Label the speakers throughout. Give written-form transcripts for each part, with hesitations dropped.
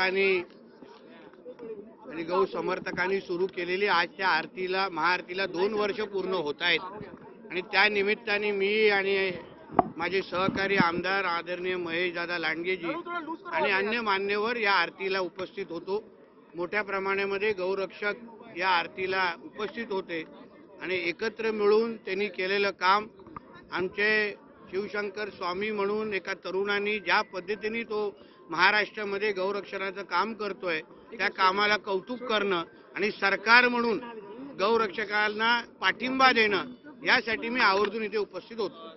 Speaker 1: भक्तांनी आणि गौ समर्थकांनी सुरू केलेली आजच्या आरतीला महाआरतीला 2 वर्ष पूर्ण होत आहेत आणि त्या निमित्ताने मी आणि माझे सहकारी आमदार आदरणीय महेशदादा लांडगेजी आणि अन्य मान्यवर या आरतीला उपस्थित होतो। मोठ्या प्रमाणामध्ये गौरक्षक या आरतीला उपस्थित होते आणि एकत्र मिळून त्यांनी केलेलं काम आमचे शिवशंकर स्वामी म्हणून एका तरुणांनी ज्या पद्धतीने तो महाराष्ट्रामध्ये गौरक्षणाचं काम करतोय त्या कामाला कौतुक करणं आणि सरकार म्हणून गौरक्षकांना पाठिंबा देणं यासाठी मी आवर्जून इथे उपस्थित होतो।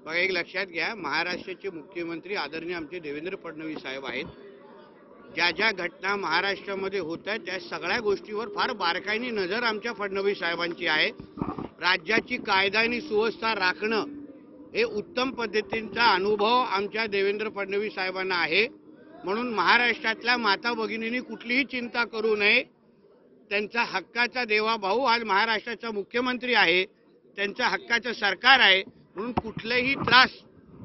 Speaker 1: बघा, एक लक्षात घ्या, महाराष्ट्राचे मुख्यमंत्री आदरणीय आमचे देवेंद्र फडणवीस साहेब आहेत। ज्या ज्या घटना महाराष्ट्रामध्ये होत आहेत त्या सगळ्या गोष्टीवर फार बारकाईने नजर आमच्या फडणवीस साहेबांची आहे। राज्याची कायदा आणि सुव्यवस्था राखणं हे उत्तम पद्धतीचा अनुभव आमच्या देवेंद्र फडणवीस साहेबांना आहे। म्हणून महाराष्ट्रातल्या माता भगिनींनी कुठलीही चिंता करू नये। त्यांचा हक्काचा देवा भाऊ आज महाराष्ट्राचा मुख्यमंत्री आहे, त्यांच्या हक्काचं सरकार आहे, म्हणून कुठलेही त्रास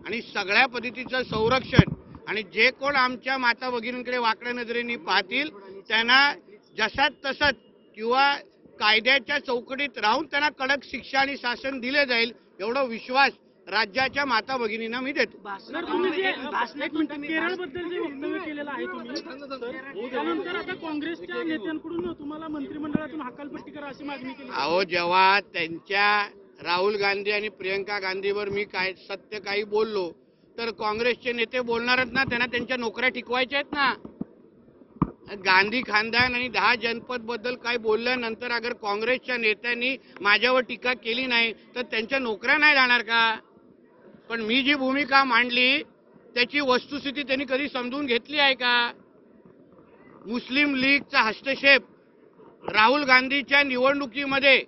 Speaker 1: आणि सगळ्या पद्धतीचं संरक्षण आणि जे कोण आमच्या माता भगिनींकडे वाकड्या नजरेने पाहतील त्यांना जसाच तसंच किंवा कायद्याच्या चौकटीत राहून त्यांना कडक शिक्षा आणि शासन दिले जाईल एवढा विश्वास राज्याच्या माता भगिनींना मी देतो।
Speaker 2: केरळबद्दल जे वक्तव्य केलेलं आहे तुम्ही त्यानंतर आता काँग्रेसच्या नेत्यांकडून तुम्हाला मंत्रिमंडळातून हकालपट्टी करा अशी मागणी केली।
Speaker 1: अहो, जेव्हा त्यांच्या राहुल गांधी आणि प्रियंका गांधीवर मी काय सत्य काही बोललो तर काँग्रेसचे नेते बोलणारच ना, त्यांना त्यांच्या नोकऱ्या टिकवायच्या आहेत ना। गांधी खानदान आणि 10 जनपद बद्दल काय बोलल्यानंतर अगर काँग्रेसच्या नेत्यांनी माझ्यावर टीका केली नाही तर त्यांच्या नोकऱ्या नाही जाणार का? पण मी जी भूमिका मांडली त्याची वस्तुस्थिती त्यांनी कधी समजून घेतली आहे का? मुस्लिम लीगचा हस्तक्षेप राहुल गांधीच्या निवडणुकीमध्ये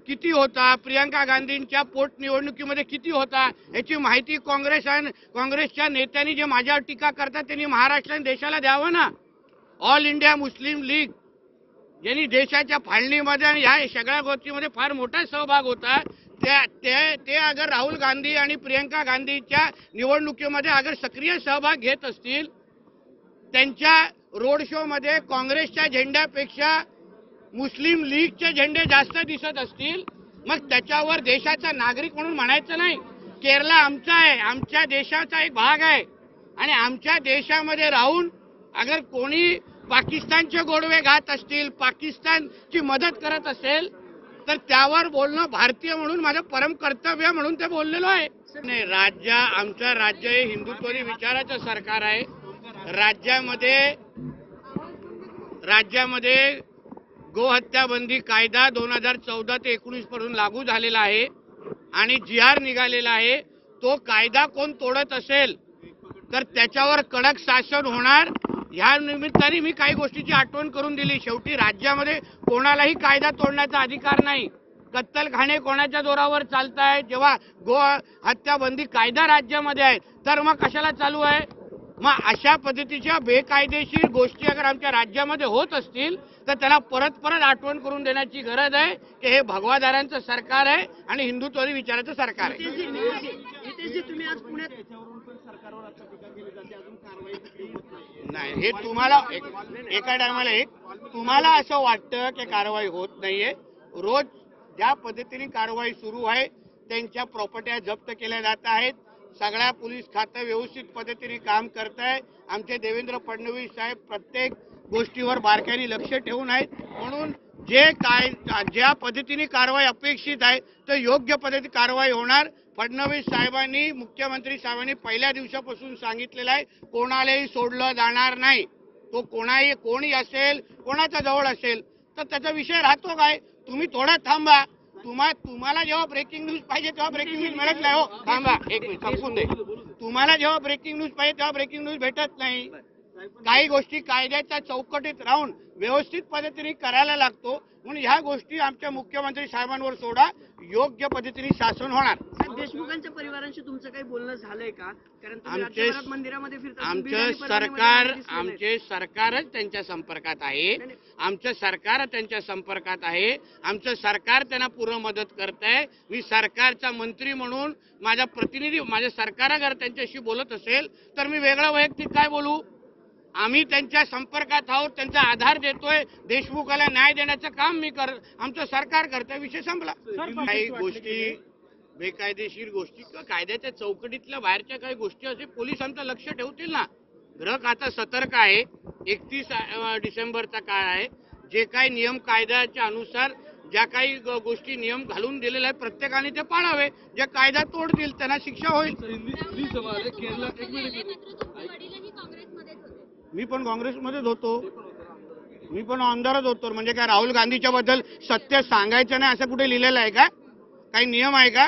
Speaker 1: किती होता, प्रियंका गांधींच्या पोटनिवडणुकीमध्ये किती होता याची माहिती काँग्रेसच्या नेत्यांनी जे माझ्यावर टीका करतात त्यांनी महाराष्ट्र आणि देशाला द्यावं ना। ऑल इंडिया मुस्लिम लीग ज्यांनी देशाच्या फाळणीमध्ये आणि ह्या सगळ्या गोष्टीमध्ये फार मोठा सहभाग होता ते अगर राहुल गांधी आणि प्रियंका गांधीच्या निवडणुकीमध्ये अगर सक्रिय सहभाग घेत असतील, त्यांच्या रोड शो मध्ये काँग्रेसच्या झेंड्यापेक्षा मुस्लिम लीगचे झेंडे जास्त दिसत असतील, मग त्याच्यावर देशाचा नागरिक म्हणून म्हणायचं नाही। केरळ आमचा आहे, आमच्या देशाचा एक भाग आहे आणि आमच्या देशामध्ये राहून अगर कोणी पाकिस्तानचे गोडवे घात असतील, पाकिस्तानची मदत करत असेल तर त्यावर बोलणं भारतीय म्हणून माझं परम कर्तव्य म्हणून ते बोललेलो आहे। नाही, आमचं राज्य हे हिंदुत्वरी विचाराचं सरकार आहे। राज्यामध्ये गोहत्या बंदी कायदा 2014 ते 19 पासून लागू झालेला आहे आणि GR निघालेला आहे। तो कायदा कोण तोडत असेल तर त्याच्यावर कडक शासन होणार। या निमित्ताने मी काही गोष्टीची आठवण करून दिली। शेवटी राज्यामध्ये कोणालाही कायदा तोडण्याचा अधिकार नाही। कत्तलखाने कोणाच्या जोरावर चालत आहे? जेव्हा गो हत्या बंदी कायदा राज्यामध्ये आहे तर मग कशाला चालू आहे? मग अशा पद्धतीच्या बेकायदेशीर गोष्टी अगर आमच्या राज्यामध्ये होत असतील तर त्याला परत आठवण करून देण्याची गरज आहे की हे भगवादारांचं सरकार आहे आणि हिंदुत्वरी विचाराचं सरकार आहे। नाही, हे तुम्हाला एका टायमाला तुम्हाला असं वाटतं की कारवाई होत नाहीये। रोज ज्या पद्धतीने कारवाई सुरू आहे, त्यांच्या प्रॉपर्ट्या जप्त केल्या जात आहेत, सगळ्या पोलीस खातं व्यवस्थित पद्धतीने काम करत आहे। आमचे देवेंद्र फडणवीस साहेब प्रत्येक गोष्टीवर बारकाईने लक्ष ठेवून आहेत, म्हणून ज्या पद्धतीने कारवाई अपेक्षित आहे तर योग्य पद्धतीने कारवाई होणार। फडणवीस साहेबांनी मुख्यमंत्री साहेबांनी पहिल्या दिवसापासून सांगितलेलं आहे कोणालाही सोडलं जाणार नाही। तो कोणी असेल, कोणाच्या जवळ असेल तर त्याचा विषय राहतो काय? तुम्ही थोडा थांबा। तुम्हाला जेव्हा ब्रेकिंग न्यूज पाहिजे तेव्हा ब्रेकिंग न्यूज मिळत नाही। हो, थांबा एक मिनिट, संपून दे। तुम्हाला जेव्हा ब्रेकिंग न्यूज पाहिजे तेव्हा ब्रेकिंग न्यूज भेटत नाही। काही गोष्टी कायद्याच्या चौकटीत राहून व्यवस्थित पद्धतीने करायला लागतो. म्हणून ह्या गोष्टी आमच्या मुख्यमंत्री साहेबांवर सोडा, योग्य पद्धतीने शासन होणार.
Speaker 3: साहेब, देशमुखांच्या परिवारांशी तुमचं काही बोलणं झालंय का? कारण तुम्ही
Speaker 1: आमचे
Speaker 3: राज्यभरात मंदिरामध्ये फिरता, बीड
Speaker 1: आमचं
Speaker 3: आणि परभणीमध्ये
Speaker 1: सरकार
Speaker 3: दिसले नाहीत.
Speaker 1: आमचे सरकारच त्यांच्या संपर्कात आहे. आमचं सरकार त्यांच्या संपर्कात आहे. आमचं सरकार त्यांना पूर्ण मदत करत आहे. मी सरकारचा मंत्री म्हणून माझा प्रतिनिधी माझ्या सरकार अगर त्यांच्याशी बोलत असेल तर मी वेगळा वैयक्तिक काय बोलू. आम्ही त्यांच्या संपर्कात आहोत, त्यांचा आधार देतोय, देशमुखाला न्याय देण्याचं काम आमचं सरकार करतोय. विषय संपला. काही गोष्टी बेकायदेशीर गोष्टी किंवा कायद्याच्या चौकटीतल्या बाहेरच्या काही गोष्टी असे पोलीस आमचं लक्ष ठेवतील ना. ग्राहक आता सतर्क आहे. 31 डिसेंबरचा काळ आहे. जे काही नियम कायद्याच्या अनुसार ज्या काही गोष्टी नियम घालून दिलेले आहेत प्रत्येकाने ते पाळावे. जे कायदा तोडतील त्यांना शिक्षा होईल. मी पण काँग्रेसमध्येच होतो. मी पण आमदारच होतो. म्हणजे काय राहुल गांधीच्या बद्दल सत्य सांगायचं नाही असं कुठे लिहिलेलं आहे का? काही नियम आहे का?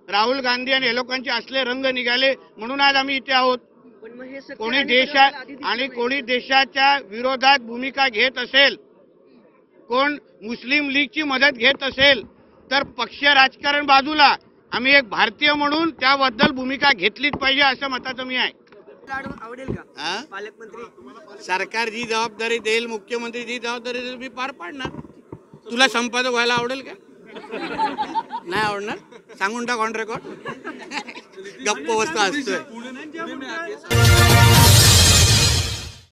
Speaker 1: राहुल गांधी आणि हे लोकांचे असले रंग निघाले म्हणून आज आम्ही इथे आहोत.
Speaker 3: पण मग हे सत्य
Speaker 1: कोणी
Speaker 3: आणि विरोधाला आधी दिसलं नाही.
Speaker 1: कोणी देशाच्या विरोधात भूमिका घेत असेल, कोण मुस्लिम लीगची मदत घेत असेल तर पक्ष राजकारण बाजूला, आम्ही एक भारतीय म्हणून त्याबद्दल भूमिका घेतलीच पाहिजे असं मताचं मी आहे.
Speaker 3: आवडेल का
Speaker 1: हा?
Speaker 3: पालकमंत्री?
Speaker 1: सरकार जी जबाबदारी देईल, मुख्यमंत्री जी जबाबदारी देईल मी पार पाडणार. तुला संपादक व्हायला आवडेल का? नाही आवडणार. सांगून टाक ऑन रेकॉर्ड. गप्प बसता असतोय.